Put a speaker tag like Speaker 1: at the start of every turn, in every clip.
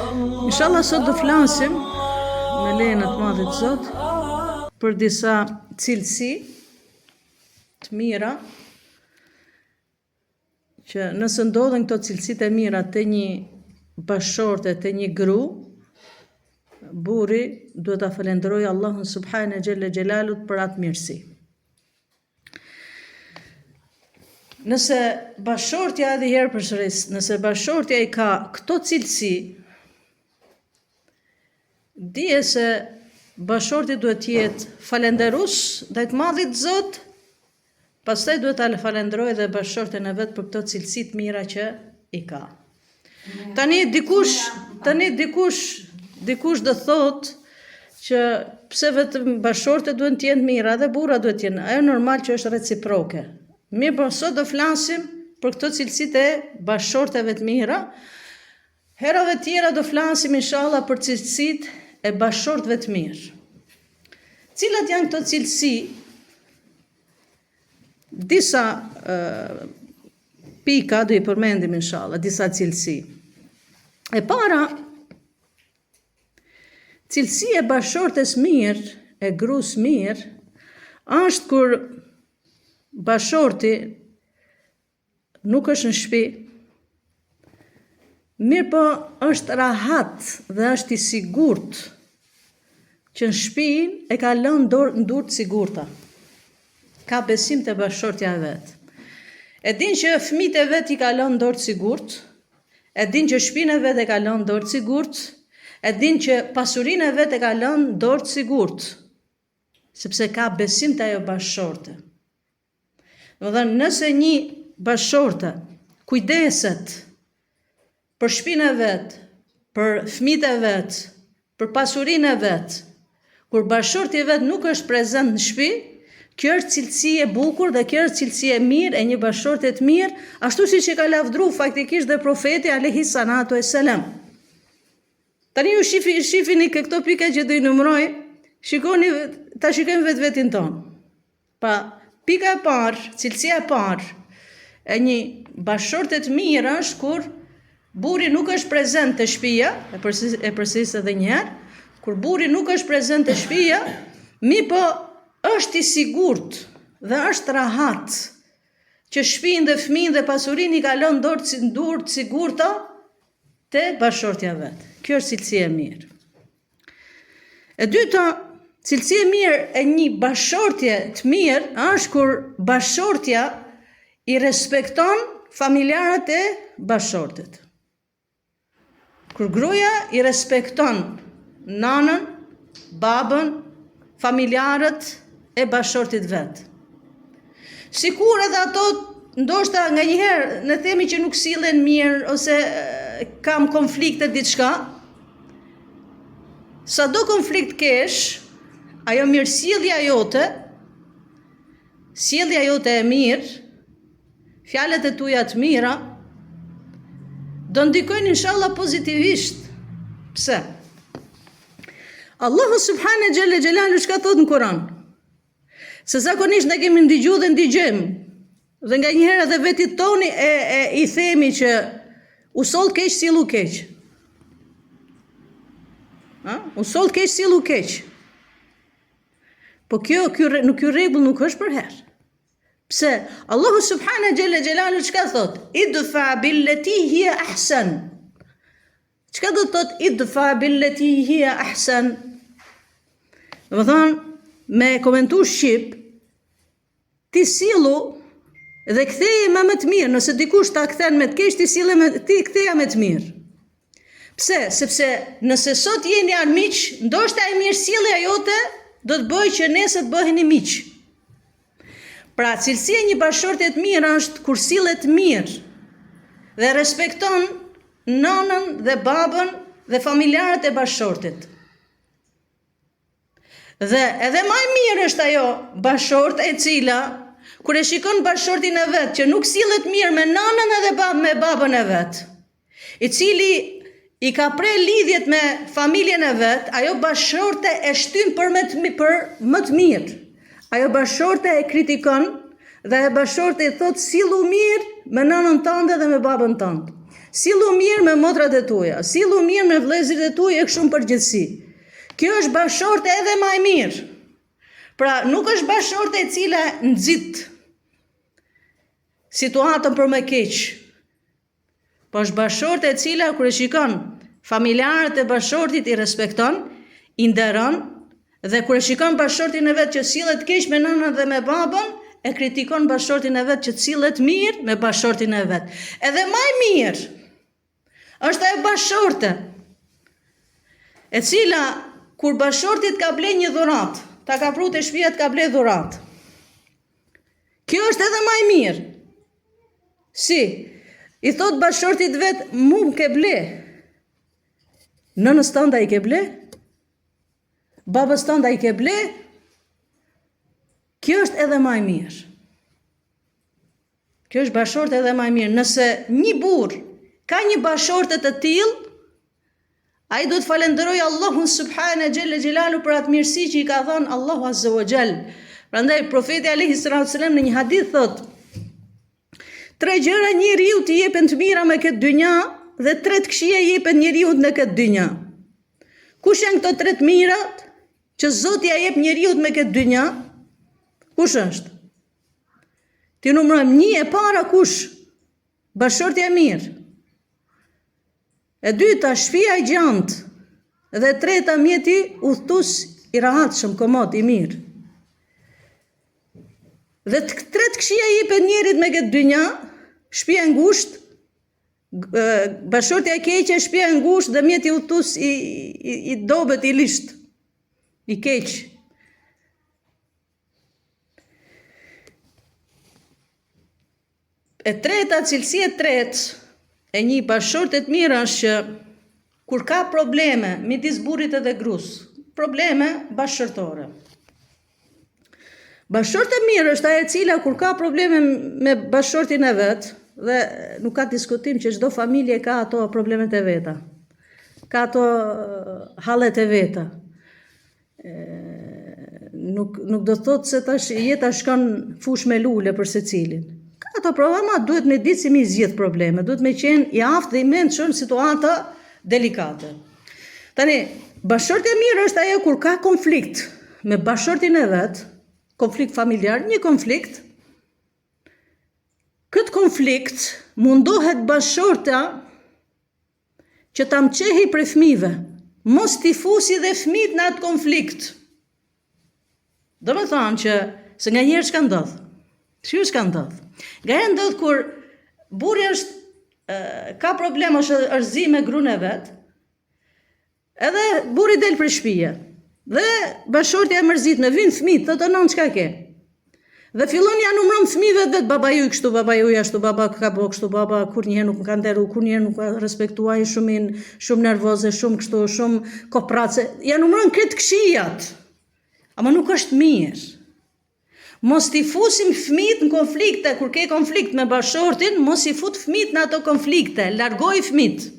Speaker 1: Inshallah sot do flasim me lejen e të Madhit Zot për disa cilësi të mira që nëse ndodhen këto cilësitë e mira te një bashorte, te një gru, burri duhet ta falenderojë Allahun subhanahu xhelle xhelalut për atë mirësi. Nëse bashortja edhe herë përsëris, nëse bashortja i ka këto cilësi, dije se bashorti duhet jetë falenderues ndaj të Madhit Zot, pastaj duhet ta falenderojë dhe bashorten e vet për këto cilësi të mira që i ka. Tani dikush do thotë që pse vetëm bashortet duhen të jenë mira dhe burra duhet të jenë, ajo normal që është reciproke. Mirë, por sot do flasim për këto cilësitë e bashorteve të mira. Herave tjera do flasim inshallah për cilësitë e bashortëve të mirë. Cilat janë këto cilësi? Disa pika do i përmendim inshallah, disa cilësi. E para, cilësia e bashortes mirë, e grus mirë, është kur bashorti nuk është në shtëpi, mirë po është rahat dhe është i sigurt që në shtëpinë e ka lënë në dur të sigurta. Ka besim te bashortja e vet. E din që fëmijët e vet i ka lënë në dorë të sigurt, e din që shtëpinë e vet e ka lënë në dorë të sigurt, e din që pasurinë e vet e ka lënë në dorë të sigurt, sepse ka besim te ajo bashorte. Domethënë, nëse një bashorte kujdeset për shtëpinë e vet, për fëmijët e vet, për pasurinë e vet, kur bashorti i vet nuk është prezent në shtëpi, kjo është cilësi e bukur dhe kjo është cilësi e mirë e një bashorte të mirë, ashtu siç e ka lavdruar faktikisht dhe profeti alayhi salatu wassalam. Tani ju shifini këto pika që do i numëroj, ta shikojmë vetveten tonë. Pa pika e parë, cilësia e parë e një bashorte të mirë është kur burri nuk është prezent te shtëpia, e përsëris edhe një herë, kur burri nuk është prezent te shtëpia, po është i sigurt dhe është rahat që shtëpinë dhe fëmijën dhe pasurinë i ka lënë në dorë të sigurta te bashortja vet. Kjo është cilësia e mirë. E dyta, cilësia e mirë e një bashortje të mirë është kur bashortja i respekton familjarët e bashortit. Kur gruaja i respekton nanën, babën, familjarët e bashortit vet. Sikur edhe ato ndoshta nganjëherë ne themi që nuk sillen mirë ose kam konflikte diçka, sado konflikt kesh, ajo mirësjellja jote, sjellja jote e mirë, fjalët e tuaja të mira, do ndikojnë inshallah pozitivisht. Pse? Allahu subhanahu xhelle xhelalu çka thot në Kur'an? Se zakonisht ne kemi ndigjuar dhe ndigjojmë. Dhe nganjëherë edhe vetit toni i themi që u soll keq sillu keq. U soll keq sillu keq. Po ky rregull nuk është për herë. Pse? Allahu subhanahu xhelle xhelalu çka thot? Idfa billati hiya ahsan. Çka do të thot idfa billati hiya ahsan? Do të thonë me komentu shqip, ti sillu dhe ktheje më të mirë, nëse dikush ta kthen me të keq, ti ktheja me të mirë. Pse? Sepse nëse sot jeni armiq, ndoshta e mirësjellja jote do të bëjë që nesër të bëheni miq. Pra, cilësia e një bashorte të mirë është kur sillet mirë dhe respekton nanën dhe babën dhe familjarët e bashortit. Dhe edhe më e mirë është ajo bashorte e cila kur e shikon bashortin e vet që nuk sillet mirë me nanën edhe me babën e vet, i cili i ka pre lidhjet me familjen e vet, ajo bashorte e shtyn për më të mirë. Ajo bashorte e kritikon dhe ajo bashorte i thot sillu mirë me nanën tënde dhe me babën tënd. sillu mirë me motrat e tuaja, sillu mirë me vëllezërit e tuaj e kështu në përgjithësi. Kjo është bashorte edhe më e mirë. Pra, nuk është bashorte e cila nxit situatën për më keq. Po është bashorte e cila kur e shikon familjarët e bashortit i respekton, i nderon, dhe kur e shikon bashortin e vet që sillet keq me nënën dhe me babën, e kritikon bashortin e vet që sillet mirë me bashortin e vet. Edhe më e mirë është ajo bashorte e cila kur bashortit ka ble një dhuratë, ta ka pru te shtëpia të ka ble dhuratë. Kjo është edhe më e mirë. Si, i thot bashortit vet, mu ke ble. Nënës tënda i ke ble? Babës tënda i ke ble? Kjo është edhe më e mirë. Kjo është bashorte edhe më e mirë. Nëse një burr ka një bashorte të tillë, ai do të falenderojë Allahun subhane xhelle xhelalu për atë mirësi që i ka dhënë Allahu azza wa xal. Prandaj profeti alayhi salatu wasalam në një hadith thot: 3 gjëra njeriu t'i jepen të mira me këtë dynja dhe 3 këqija jepen njeriu në këtë dynja. Kush janë këto 3 mirat që Zoti ja jep njeriu me këtë dynja? Kush është? Ti numërojmë 1 e para kush? Bashortja e mirë. E dyta shtëpia e gjantë. Dhe e treta mjeti udhëtues i rahatshëm, komod, i mirë. Dhe 3 këqija jepen njerit me këtë dynja, shtëpia e ngushtë, bashortja e keqe, shtëpia e ngushtë dhe mjeti udhëtues i dobët, i lisht, i keq. E treta, cilësia e tretë e një bashorte të mirë është që kur ka probleme midis burrit edhe gruas, probleme bashkërtore. Bashorte e mirë është ajo e cila kur ka probleme me bashortin e vet, dhe nuk ka diskutim që çdo familje ka ato problemet e veta. Ka ato hallet e veta. Nuk do të thotë se tash jeta shkon fush me lule për secilin. Ka ato problema, duhet me ditë si mi zgjidh probleme, duhet me qenë i aftë dhe i mençur në situata delikate. Tani, bashortja e mirë është ajo kur ka konflikt me bashortin e vet, konflikt familjar, një konflikt. Këtë konflikt mundohet bashorta që ta mçehi për fëmijëve, mos t'i fusi dhe fëmijët në atë konflikt. Do me thonë që se nga njerë shka ndodh. Shka ndodh. Nga njerë ndodh kur burri ka problem është zi me gruan e vet, edhe burri del për shtëpia. Dhe bashortja e mërzit në vinë fëmijët, thotë nën çka ke? Dhe fillon ja numëron fëmijëve vet, baba ju kështu, baba ju ashtu, baba ka bë kështu, baba kur njëherë nuk më ka nderu, kur njëherë nuk ka respektuar, shumë nervoze, shumë kështu, shumë koprace. Ja numëron këtë këqijat. Ama nuk është mirë. Mos t'i fusim fëmijët në konflikte, kur ke konflikt me bashortin, mos i fut fëmijët në ato konflikte, largoj fëmijët.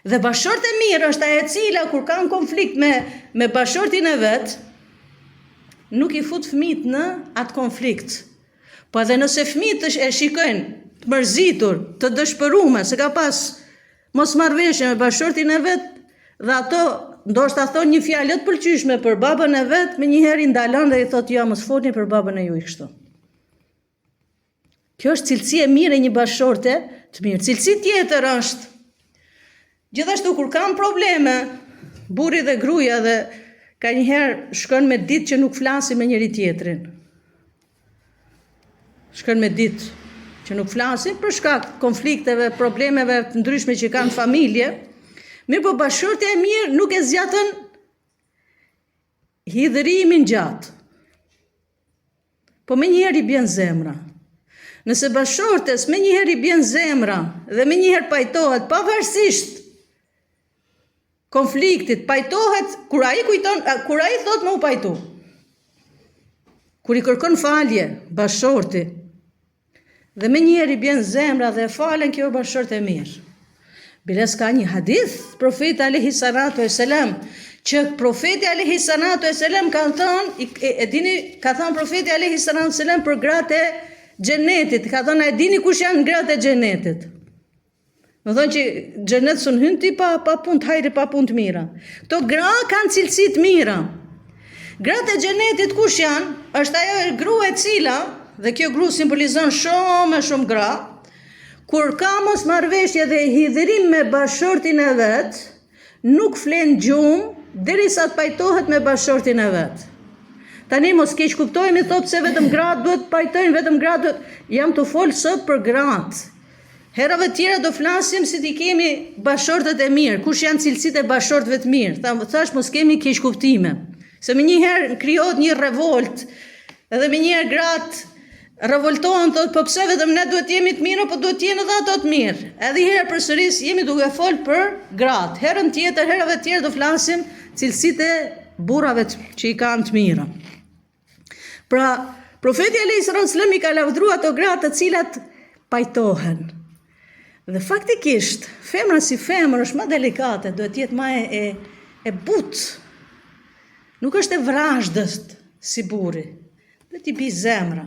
Speaker 1: Dhe bashorte e mirë është ajo e cila kur ka në konflikt me bashortin e vet, nuk i fut fëmijët në atë konflikt. Po edhe nëse fëmijët e shikojnë të mërzitur, të dëshpëruar, se ka pas mosmarrveshje me bashortin e vet, dhe ato ndoshta thonë një fjalë të pëlqyeshme për babën e vet, më njëherë i ndalon dhe i thotë jo, mos folni për babën e juaj kështu. Kjo është cilësi e mirë e një bashorte të mirë. Cilësi tjetër është gjithashtu kur kanë probleme burri dhe gruaja dhe ka njëherë shkon me ditë që nuk flasin me njëri tjetrin. Shkon me ditë që nuk flasin për shkak konflikteve, problemeve të ndryshme që kanë familje. Mirë po bashortja e mirë nuk e zgjatën hidhërimin gjatë. Po me njëherë i bjen zemra. Nëse bashortes me njëherë i bjen zemra dhe me njëherë pajtohet, pavarësisht konfliktit, pajtohet kur ai thot më u pajtu. Kur i kërkon falje bashorti dhe me njëherë i bjen zemra dhe falen, kjo bashorte e mirë. Biles ka një hadith, profeti alayhi salatu wasalam, që profeti alayhi salatu wasalam ka thënë, ka thënë profeti alayhi salatu wasalam për gratë e xhenetit, ka thënë, e dini kush janë gratë e xhenetit? Më thonë që xhenet sun hyn ti pa punë të hajri, pa punë të mira. Këto gra kanë cilësi të mira. Gratë e xhenetit kush janë? Është ajo grua e cila, dhe kjo gru simbolizon shumë gra, kur ka mos marrëveshje dhe hidhërim me bashortin e vet, nuk flen gjumë derisa të pajtohet me bashortin e vet. Tani mos keq kuptojmë thotë se vetëm gratë duhet pajtojnë, vetëm gratë duhet. Jam të fol sot për gratë. Herave tjera do flasim si ti kemi bashortët e mirë, kush janë cilësitë e bashortëve të mirë. Thash mos kemi keq kuptime. Se më njëherë krijohet një revolt, edhe më njëherë gratë revoltohen, thotë po pse vetëm ne duhet jemi të mirë, po duhet jenë edhe ato të mirë. Edhe herë përsëris jemi duke fol për gratë. Herën tjetër, herave tjera do flasim cilësitë e burrave që i kanë të mira. Pra, profeti alayhis salam i ka lavdruar ato gratë të cilat pajtohen. Dhe faktikisht, femra si femër është më delikate, duhet jetë më e butë. Nuk është e vrazhdët si burri, duhet i bi zemra.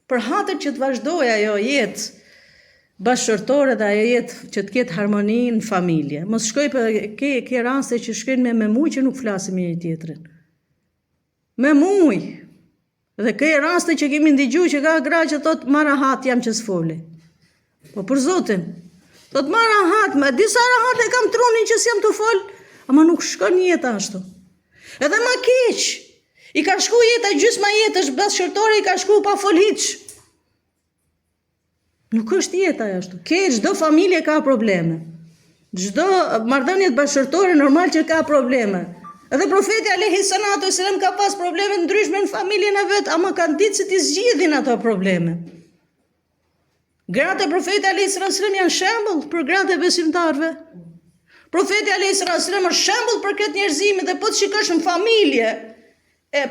Speaker 1: Për hatër që të vazhdoj ajo jetë bashkërtore dhe ajo jetë që të ketë harmoni në familje. Mos shkoj për ke raste që shkojnë me muj që nuk flasim njëri tjetrin. Me muj. Dhe ke raste që kemi ndigju që ka gra që thot marra hat jam që s'foli. Po për Zotin, thot marra hat, me disa rahat e kam trunin që s'jam të fol, ama nuk shkon jeta ashtu. Edhe ma keq, i ka shku jeta gjysma jetësh bashkërtore, i ka shku pa fol hiç. Nuk është jeta ashtu. Çdo familje ka probleme. Çdo marrëdhënie bashkërtore normal që ka probleme. Edhe profeti alayhis salam ka pas probleme të ndryshme në familjen e vet, ama kanë ditë se ti zgjidhin ato probleme. Gratë e profeti alayhis salam janë shembull për gratë e besimtarëve. Profeti alayhis salam është shembull për këtë njerëzim dhe po të shikosh në familje.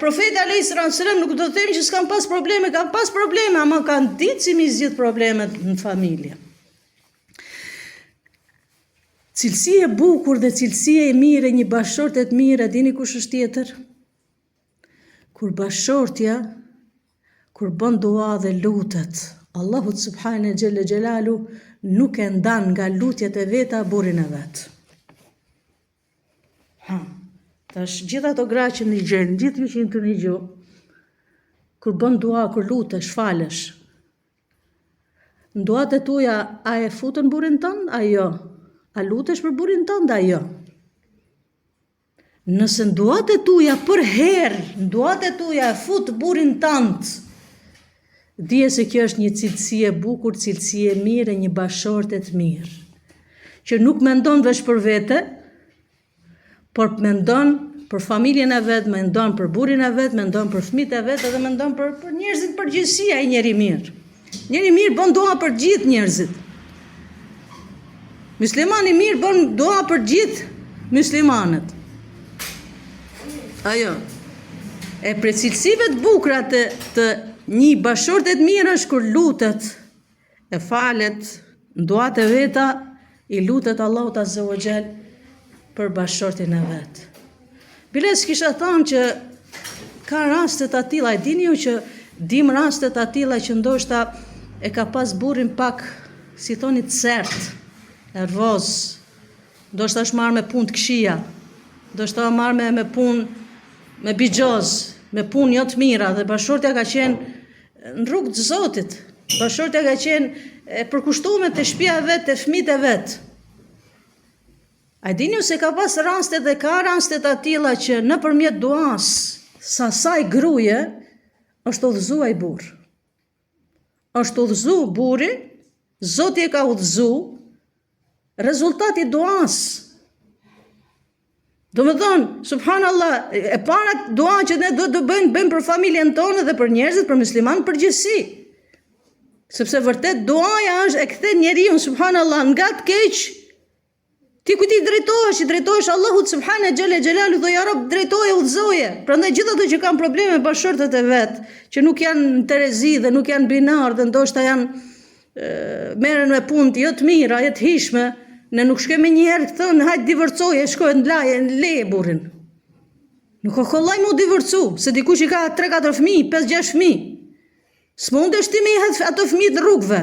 Speaker 1: Profeti alayhis salam nuk do të them që s'kan pas probleme, kanë pas probleme, ama kanë ditë si mi zgjidh problemet në familje. Cilësia e bukur dhe cilësia e mirë e një bashorte të mirë, dini kush është tjetër? Kur bashortja, kur bën dua dhe lutet, Allahu subhanahu xhelle xhelalu nuk e ndan nga lutjet e veta burrin e vet. Tash gjithë ato gra që ndigjën, gjithë ju që të ndigjo, kur bën dua, kur lutesh, falesh, në duat e tuja a e futën burrin tënd, a jo? A lutesh për burrin tënd, a jo? Nëse në duat e tuja për herë, në duat e tuja e fut burrin tënd, dije se kjo është një cilësi e bukur, cilësi e mirë, një bashorte të mirë, që nuk mendon veç për vete, por mendon për familjen e vet, mendon për burrin e vet, mendon për fëmijët e vet, edhe mendon për njerëzit përgjithësi, ai njeri mirë. Njeri mirë bën dua për gjithë njerëzit. Muslimani mirë bën dua për gjithë muslimanët. Ajo. E për cilësive të bukura të një bashorte të mirë është kur lutet, e falet, në duat e veta, i lutet Allahut Azza wa Jall për bashortin e vet. Biles kisha thënë që ka rastet atilla, e dini ju që dim rastet atilla që ndoshta e ka pas burrin pak, si thoni, të sert, nervoz, ndoshta është marrë me punë të këqija, ndoshta marrë me punë me bigjoz, me punë jo të mira, dhe bashortja ka qenë në rrugë të Zotit. Bashortja ka qenë e përkushtuar te shtëpia e vet, te fëmijët e vet. A dini ju se ka pas raste dhe ka raste të atilla që nëpërmjet duas sa saj gruaje është udhëzuar ai burr. Është udhëzuar burri, Zoti e ka udhëzuar, rezultati duas. Do më thonë, subhanallah, e para dua që ne do të bëjmë për familjen tonë dhe për njerëzit, për muslimanë përgjithësi. Sepse vërtet duaja është e kthen njeriu, subhanallah, nga të keq. Ti ku ti drejtohesh Allahut subhanahu xhelle xhelalu, do ja rob drejtoje, udhëzoje. Prandaj gjithë ato që kanë probleme me bashortet e vet, që nuk janë në terezi dhe nuk janë binar dhe ndoshta janë merren me punë jo të mira, jo të hishme, ne nuk shkojmë njëherë të thonë hajt divorcoje, shkoj në leje burrin. Nuk ka kollaj mu divorcu, se dikush i ka 3-4 fëmijë, 5-6 fëmijë. S'mundesh ti me ato fëmijë të rrugëve.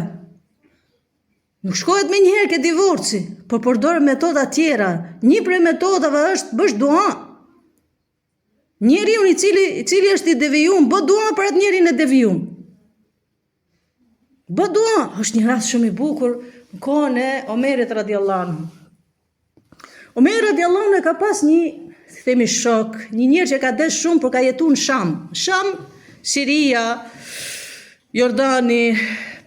Speaker 1: Nuk shkohet me njëherë ke divorci, por përdor metoda tjera. Një prej metodave është bësh dua. Njeriu i cili është i devijuar, bë dua për atë njerin e devijuar. Bë dua, është një rast shumë i bukur në kohën e Omerit radiallahu anhu. Omer radiallahu anhu ka pas një, themi shok, një njerë që ka desh shumë për ka jetu në Sham. Sham, Siria, Jordani,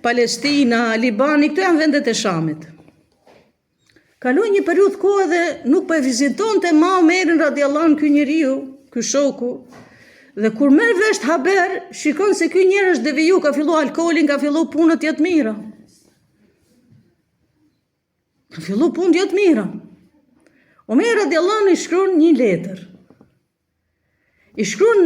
Speaker 1: Palestina, Libani, këto janë vendet e Shamit. Kaloi një periudhë kohë dhe nuk po e vizitonte ma Omerin radiallahu anhu ky njeriu, ky shoku. Dhe kur merr vesh haber, shikon se ky njerëz është deviju, ka fillu alkoolin, ka fillu punët jetë mira. Ka fillu punët jetë mira. Omer radiallahu anhu i shkruan një letër. I shkruan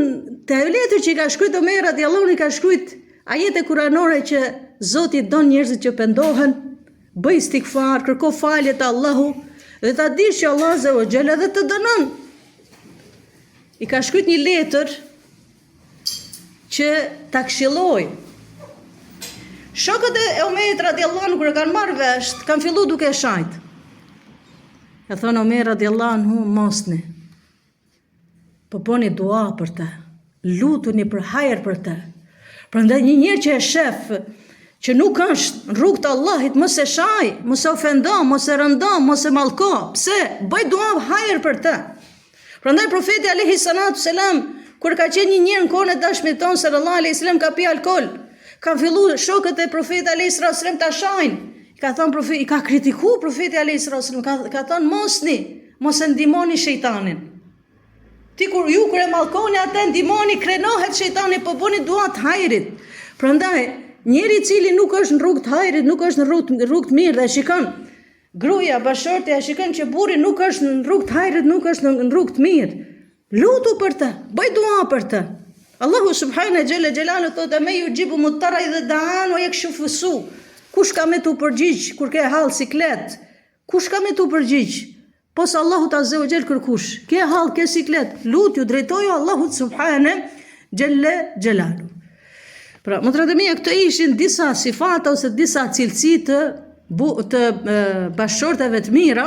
Speaker 1: te ajo letër që i ka shkruajtur Omer radiallahu anhu, i ka shkruajt ajete kuranore që Zoti don njerëzit që pendohen, bëj istighfar, kërko falje te Allahu dhe ta dish që Allah azza wa jalla edhe të dënon. I ka shkruajt një letër që ta këshilloj. Shokët e Omerit radiallahu anhu kur e kanë marrë vesh, kanë filluar duke shajt. Ka thonë Omer radiallahu anhu, mosni, po bëni dua për te, lutuni për hajër për te. Prandaj një njerë që e shef, që nuk është në rrugt të Allahit, mos e shaj, mos e ofendo, mos e rëndo, mos e mallko. Pse? Bëj dua hajër për te. Prandaj profeti alayhi salatu selam, kur ka qenë një njerë në kohën e dashmit ton sallallahu alaihi wasallam ka pi alkol, kanë filluar shokët e profetit alayhi salatu selam ta shajnë. Ka thënë profeti, i ka kritikuar profeti alayhi salatu selam, ka thënë mosni, mos e ndihmoni shejtanin. Ti kur e mallkoni atë ndihmoni, krenohet shejtani, po bëni dua të hajrit. Prandaj njeri i cili nuk është në rrugë të hajrit, nuk është në rrugë të mirë dhe shikon gruaja, bashortja, shikon që burri nuk është në rrugë të hajrit, nuk është në rrugë të mirë. Lutu për të, bëj dua për të. Allahu subhanahu jalla jalalu thotë me yujibu muttara idha da'an wa yakshifu su. Kush ka me tu përgjigj kur ke hall siklet? Kush ka me tu përgjigj? Pos Allahut azza wa jall kërkush. Ke hall, ke siklet, lutju, drejtoju Allahut subhanahu jalla jalalu. Pra, më të mia, këto ishin disa sifata ose disa cilësi të bashkëshorteve të mira.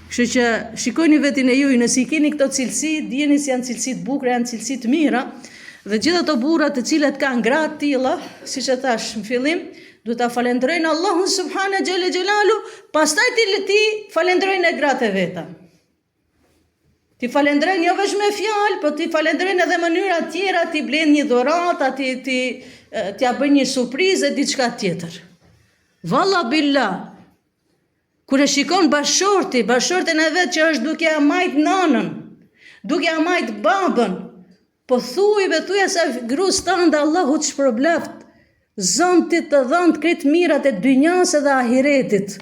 Speaker 1: Kështu që shikoni vetin e juaj, nëse i keni këto cilësi, dijeni se janë cilësi të bukura, janë cilësi të mira, dhe gjithë ato burra të cilat kanë gra të tilla, siç e thash në fillim, duhet ta falenderojnë Allahun subhanahu xhela xhelalu, pastaj ti falenderojnë gratë e veta. Ti falenderojnë jo vetëm me fjalë, por ti falenderojnë edhe mënyra të tjera, ti blen një dhuratë, ti ja bën një surprizë, diçka tjetër. Valla billah. Kur e shikon bashortën e vet që është duke ja majt nanën, duke ja majt babën, po thuaj se gruas tënde Allahu të shpërbleft, zontit të dhënë këtë mirat e dynjas dhe ahiretit.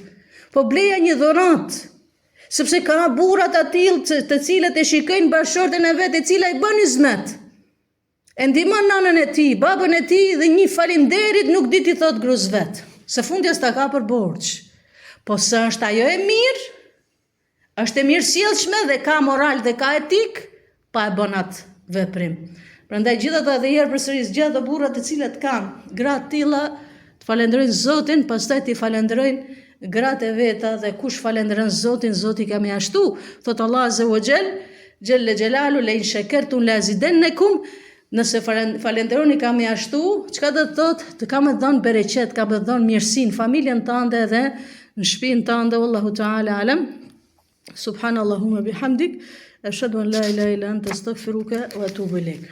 Speaker 1: Po bleja një dhuratë, sepse ka burrat atillë të cilët e shikojnë bashortën e vet e cila i bën hizmet. E ndihmon nanën e tij, babën e tij dhe një falinderit nuk di ti thot gruas vet. Se fundja s'ta ka për borxh. Po së është ajo e mirë, është e mirësjellshme dhe ka moral dhe ka etik, pa e bën atë veprim. Prandaj gjithato edhe herë përsëris gjithë ato burrat të cilët kanë gratë të tilla, të falenderojnë Zotin, pastaj të falenderojnë gratë e veta dhe kush falenderon Zotin, Zoti ka mjashtu. Thot Allah azza wa jalla jalalu la in shakartum la azidannakum. Nëse falenderoni ka mjashtu, çka do të thotë? Të kam të dhënë bereqet, kam të dhënë mirësinë familjen tënde dhe në shtëpinë tënde. Wallahu ta'ala alam. Subhanallahumma bihamdik, ashhadu an la ilaha illa anta astaghfiruka wa atubu ilaik.